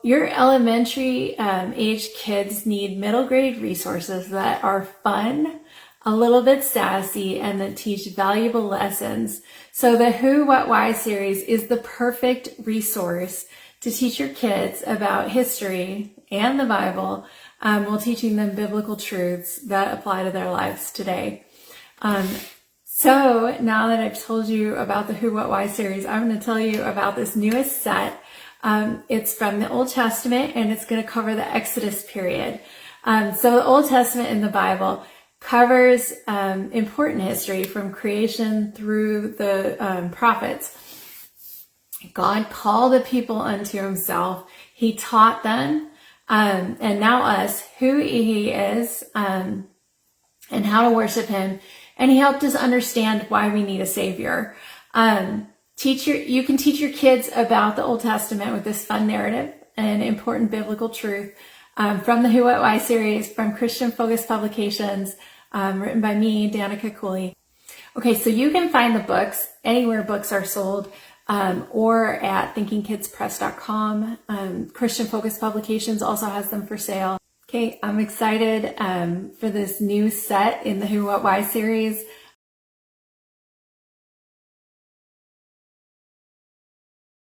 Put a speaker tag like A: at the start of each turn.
A: Your elementary age kids need middle grade resources that are fun, a little bit sassy, and that teach valuable lessons. So the Who, What, Why series is the perfect resource to teach your kids about history and the Bible while teaching them biblical truths that apply to their lives today. So now that I've told you about the Who, What, Why series, I'm going to tell you about this newest set. It's from the Old Testament, and it's going to cover the Exodus period. So the Old Testament in the Bible covers important history from creation through the prophets. God called the people unto himself. He taught them, and now us, who he is, and how to worship him. And he helped us understand why we need a savior. You can teach your kids about the Old Testament with this fun narrative and important biblical truth from the Who, What, Why series from Christian Focus Publications, written by me, Danica Cooley. Okay, so you can find the books anywhere books are sold, or at thinkingkidspress.com. Christian Focus Publications also has them for sale. Okay, I'm excited for this new set in the Who, What, Why series.